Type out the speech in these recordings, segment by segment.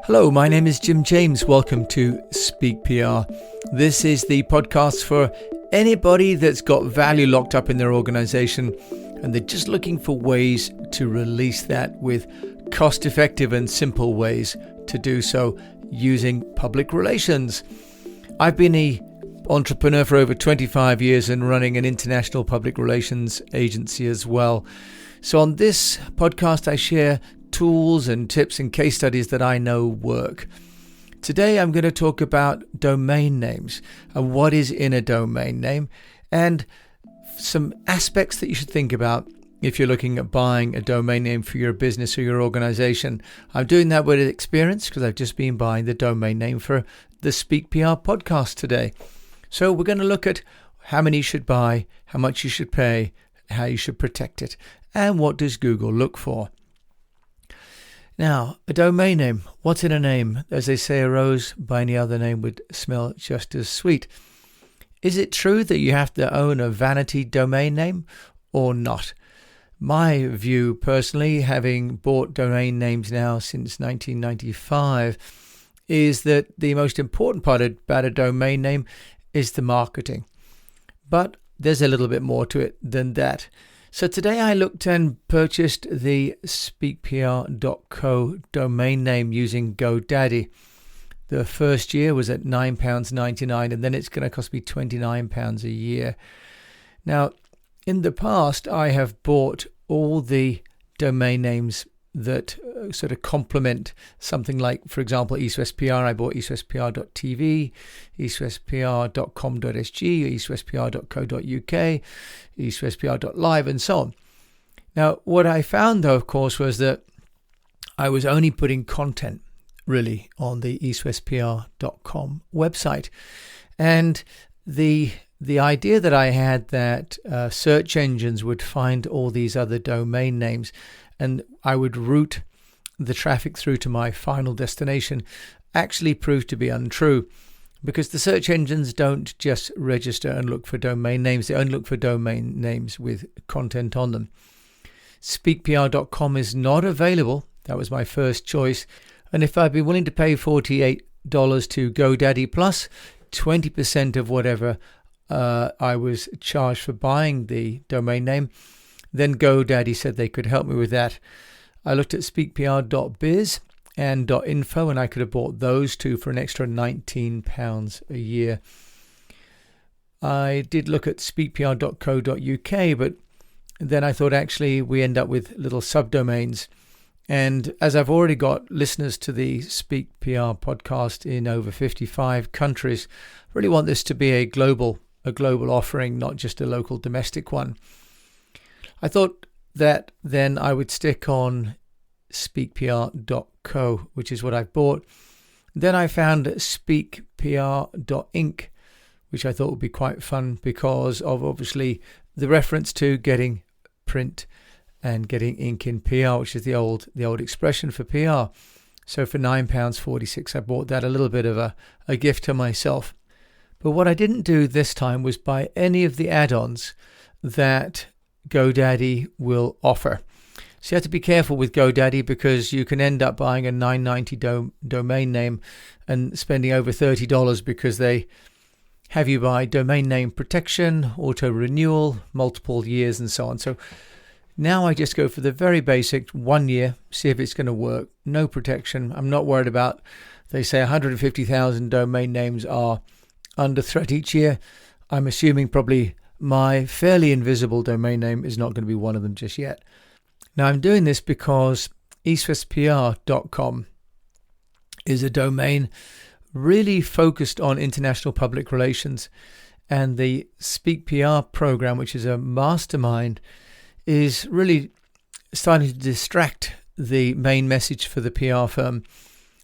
Hello, my name is Jim James. Welcome to Speak PR. This is the podcast for anybody that's got value locked up in their organization and they're just looking for ways to release that with cost-effective and simple ways to do so using public relations. I've been an entrepreneur for over 25 years and running an international public relations agency as well. So on this podcast, I share tools and tips and case studies that I know work. Today, I'm going to talk about domain names and what is in a domain name and some aspects that you should think about if you're looking at buying a domain name for your business or your organization. I'm doing that with experience because I've just been buying the domain name for the Speak PR podcast today. So we're going to look at how many you should buy, how much you should pay, how you should protect it, and what does Google look for. Now, a domain name. What's in a name? As they say, a rose by any other name would smell just as sweet. Is it true that you have to own a vanity domain name or not? My view personally, having bought domain names now since 1995, is that the most important part about a domain name is the marketing. But there's a little bit more to it than that. So today I looked and purchased the speakpr.co domain name using GoDaddy. The first year was at £9.99 and then it's going to cost me £29 a year. Now, in the past, I have bought all the domain names that sort of complement something like, for example, EastWestPR. I bought eastwestpr.tv, eastwestpr.com.sg, eastwestpr.co.uk, eastwestpr.live, and so on. Now, what I found, though, of course, was that I was only putting content, really, on the eastwestpr.com website. And the idea that I had that search engines would find all these other domain names and I would route the traffic through to my final destination actually proved to be untrue, because the search engines don't just register and look for domain names. They only look for domain names with content on them. Speakpr.com is not available. That was my first choice. And if I'd been willing to pay $48 to GoDaddy plus 20% of whatever I was charged for buying the domain name, then GoDaddy said they could help me with that. I looked at speakpr.biz and .info and I could have bought those two for an extra £19 a year. I did look at speakpr.co.uk, but then I thought actually we end up with little subdomains. And as I've already got listeners to the Speak PR podcast in over 55 countries, I really want this to be a global offering, not just a local domestic one. I thought that then I would stick on speakpr.co, which is what I've bought. Then I found speakpr.inc, which I thought would be quite fun because of obviously the reference to getting print and getting ink in PR, which is the old expression for PR. So for £9.46, I bought that, a little bit of a gift to myself. But what I didn't do this time was buy any of the add-ons that GoDaddy will offer. So you have to be careful with GoDaddy because you can end up buying a $9.90 domain name and spending over $30 because they have you buy domain name protection, auto renewal, multiple years and so on. So now I just go for the very basic 1 year, see if it's going to work. No protection. I'm not worried about, they say 150,000 domain names are under threat each year. I'm assuming probably my fairly invisible domain name is not going to be one of them just yet. Now I'm doing this because eastwestpr.com is a domain really focused on international public relations, and the Speak PR program, which is a mastermind, is really starting to distract the main message for the PR firm.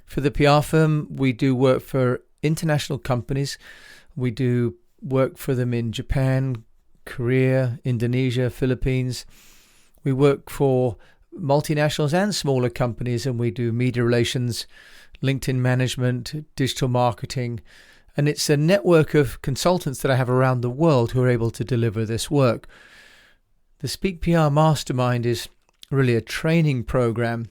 For the PR firm, we do work for international companies. We do work for them in Japan, Korea, Indonesia, Philippines. We work for multinationals and smaller companies, and we do media relations, LinkedIn management, digital marketing. And it's a network of consultants that I have around the world who are able to deliver this work. The Speak PR Mastermind is really a training program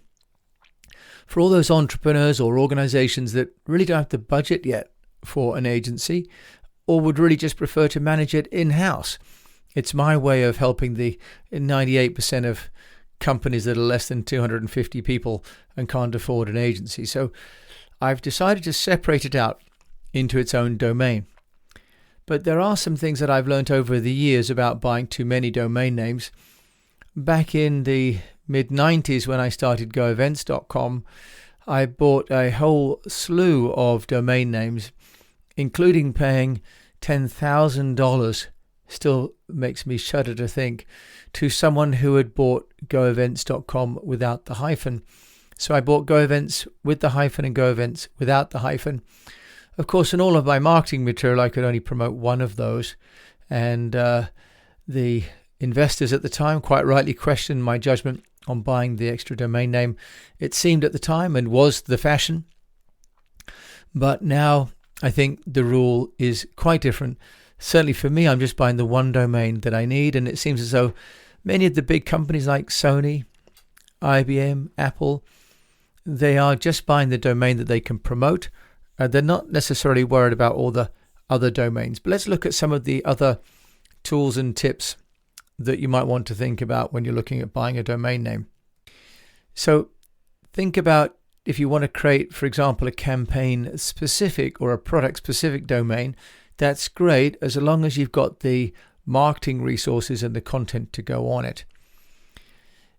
for all those entrepreneurs or organizations that really don't have the budget yet for an agency or would really just prefer to manage it in-house. It's my way of helping the 98% of companies that are less than 250 people and can't afford an agency. So I've decided to separate it out into its own domain. But there are some things that I've learned over the years about buying too many domain names. Back in the mid-90s when I started goevents.com, I bought a whole slew of domain names, including paying $10,000, still makes me shudder to think, to someone who had bought goevents.com without the hyphen. So I bought GoEvents with the hyphen and GoEvents without the hyphen. Of course, in all of my marketing material, I could only promote one of those. And the investors at the time quite rightly questioned my judgment on buying the extra domain name. It seemed at the time and was the fashion. But now I think the rule is quite different. Certainly for me, I'm just buying the one domain that I need. And it seems as though many of the big companies like Sony, IBM, Apple, they are just buying the domain that they can promote. They're not necessarily worried about all the other domains. But let's look at some of the other tools and tips that you might want to think about when you're looking at buying a domain name. So think about if you want to create, for example, a campaign specific or a product specific domain. That's great as long as you've got the marketing resources and the content to go on it.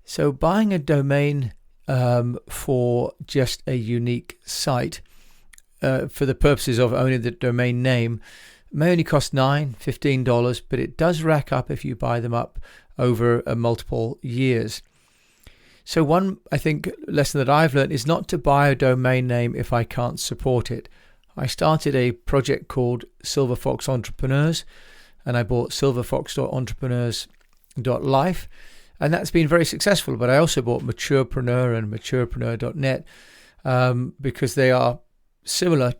So buying a domain for just a unique site for the purposes of owning the domain name may only cost $9, $15, but it does rack up if you buy them up over multiple years. So one, I think, lesson that I've learned is not to buy a domain name if I can't support it. I started a project called Silver Fox Entrepreneurs, and I bought silverfox.entrepreneurs.life, and that's been very successful. But I also bought Maturepreneur and maturepreneur.net because they are similar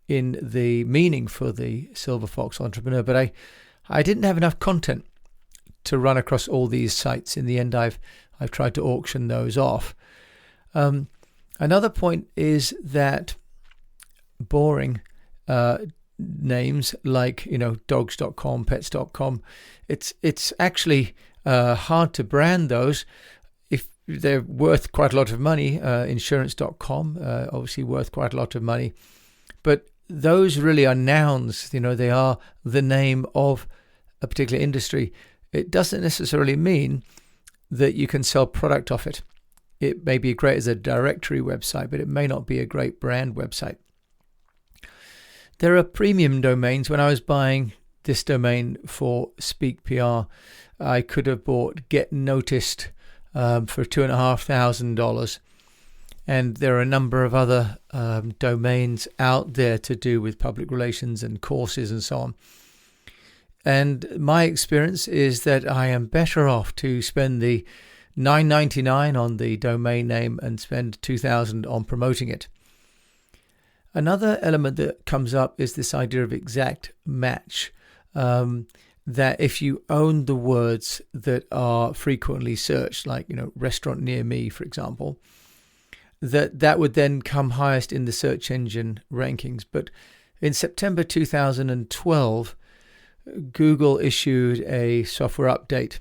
in the meaning for the Silver Fox Entrepreneur, but I didn't have enough content to run across all these sites. In the end, I've tried to auction those off. Another point is that boring names like dogs.com, pets.com, it's actually hard to brand those. If they're worth quite a lot of money, insurance.com obviously worth quite a lot of money, but those really are nouns. They are the name of a particular industry. It doesn't necessarily mean that you can sell product off it. It may be great as a directory website, but it may not be a great brand website. There are premium domains. When I was buying this domain for Speak PR, I could have bought Get Noticed for $2,500. And there are a number of other domains out there to do with public relations and courses and so on. And my experience is that I am better off to spend the $9.99 on the domain name and spend $2,000 on promoting it. Another element that comes up is this idea of exact match. That if you own the words that are frequently searched, like restaurant near me, for example, that would then come highest in the search engine rankings. But in September 2012, Google issued a software update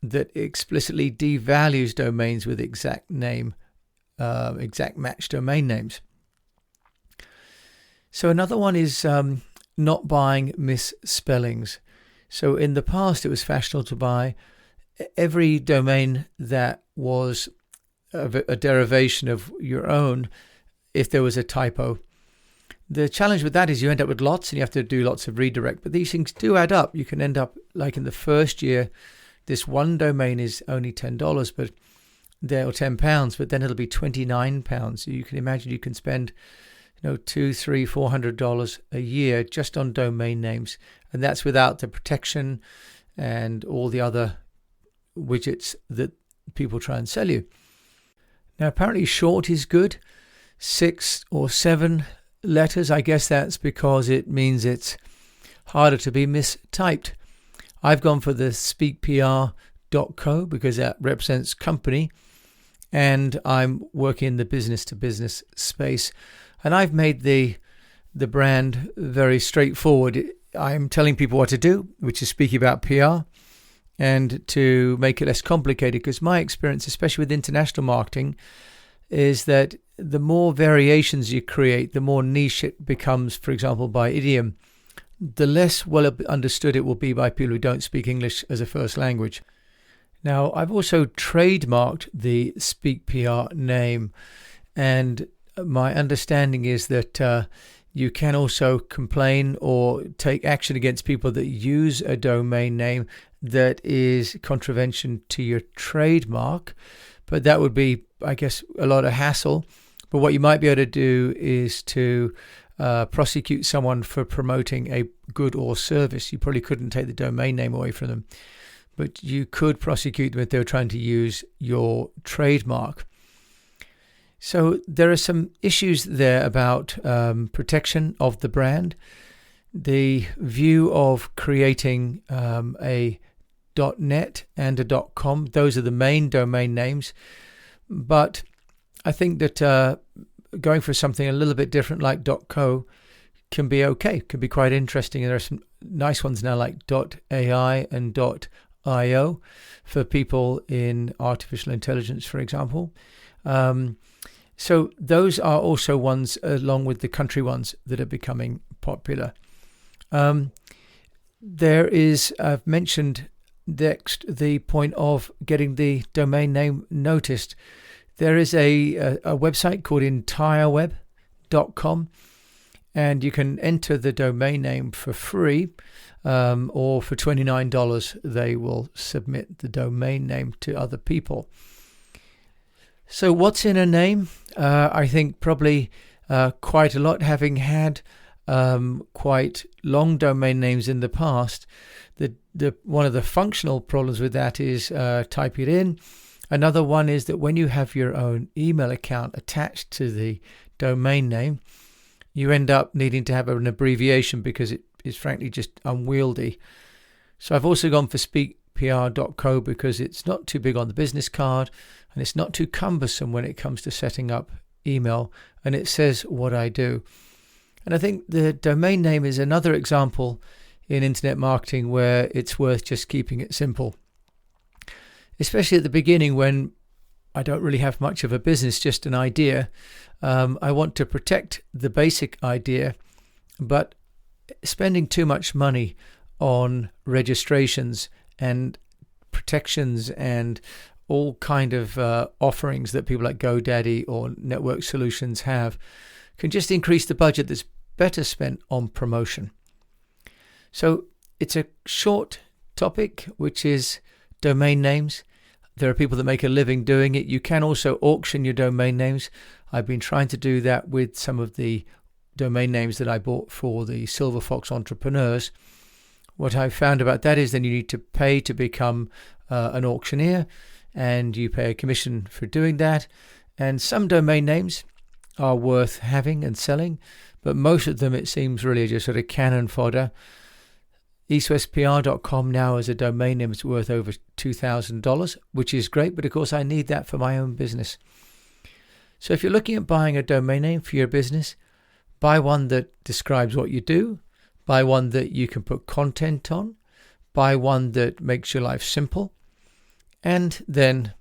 that explicitly devalues domains with exact match domain names. So another one is not buying misspellings. So in the past, it was fashionable to buy every domain that was a derivation of your own if there was a typo. The challenge with that is you end up with lots and you have to do lots of redirect, but these things do add up. You can end up like in the first year, this one domain is only $10, but or £10, but then it'll be £29. So you can imagine you can spend $200, $300, $400 a year just on domain names, and that's without the protection and all the other widgets that people try and sell you. Now, apparently short is good, 6 or 7 letters. I guess that's because it means it's harder to be mistyped. I've gone for the speakpr.co because that represents company, and I'm working in the business-to-business space. And I've made the brand very straightforward. I'm telling people what to do, which is speaking about PR, and to make it less complicated, because my experience, especially with international marketing, is that the more variations you create, the more niche it becomes, for example, by idiom, the less well understood it will be by people who don't speak English as a first language. Now, I've also trademarked the Speak PR name, and my understanding is that you can also complain or take action against people that use a domain name that is contravention to your trademark. But that would be, I guess, a lot of hassle. But what you might be able to do is to prosecute someone for promoting a good or service. You probably couldn't take the domain name away from them, but you could prosecute them if they were trying to use your trademark. So there are some issues there about protection of the brand. The view of creating a .net and a .com, those are the main domain names. But I think that going for something a little bit different like .co can be okay, can be quite interesting. And there are some nice ones now like .ai and .io for people in artificial intelligence, for example. So those are also ones, along with the country ones, that are becoming popular. There is, I've mentioned next, the point of getting the domain name noticed. There is a website called entireweb.com, and you can enter the domain name for free, or for $29 they will submit the domain name to other people. So what's in a name? I think probably quite a lot, having had quite long domain names in the past. One of the functional problems with that is type it in. Another one is that when you have your own email account attached to the domain name, you end up needing to have an abbreviation because it is frankly just unwieldy. So I've also gone for speakpr.co because it's not too big on the business card and it's not too cumbersome when it comes to setting up email, and it says what I do. And I think the domain name is another example in internet marketing where it's worth just keeping it simple. Especially at the beginning when I don't really have much of a business, just an idea. I want to protect the basic idea, but spending too much money on registrations and protections and all kind of offerings that people like GoDaddy or Network Solutions have can just increase the budget that's better spent on promotion. So it's a short topic, which is domain names. There are people that make a living doing it. You can also auction your domain names. I've been trying to do that with some of the domain names that I bought for the Silver Fox Entrepreneurs. What I found about that is then you need to pay to become an auctioneer, and you pay a commission for doing that. And some domain names are worth having and selling, but most of them, it seems, really just sort of cannon fodder. eastwestpr.com now as a domain name is worth over $2,000, which is great, but of course I need that for my own business. So if you're looking at buying a domain name for your business, buy one that describes what you do, buy one that you can put content on, buy one that makes your life simple, and then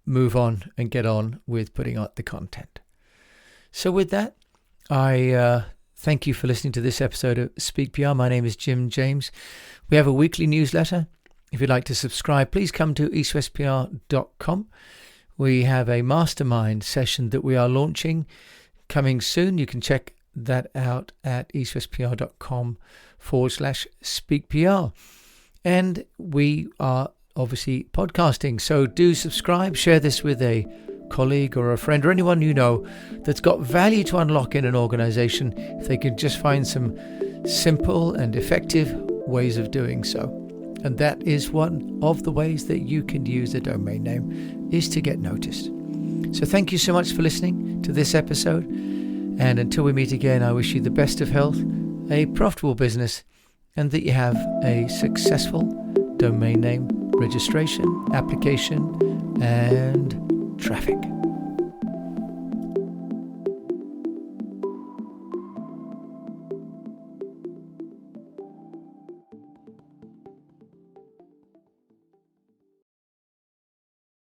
move on and get on with putting out the content. So with that, I thank you for listening to this episode of Speak PR. My name is Jim James. We have a weekly newsletter. If you'd like to subscribe, please come to eastwestpr.com. We have a mastermind session that we are launching coming soon. You can check that out at eastwestpr.com/speakpr. And we are obviously podcasting. So do subscribe, share this with a colleague or a friend or anyone you know that's got value to unlock in an organization, if they can just find some simple and effective ways of doing so. And that is one of the ways that you can use a domain name, is to get noticed. So thank you so much for listening to this episode, and until we meet again, I wish you the best of health, a profitable business, and that you have a successful domain name registration, application, and traffic.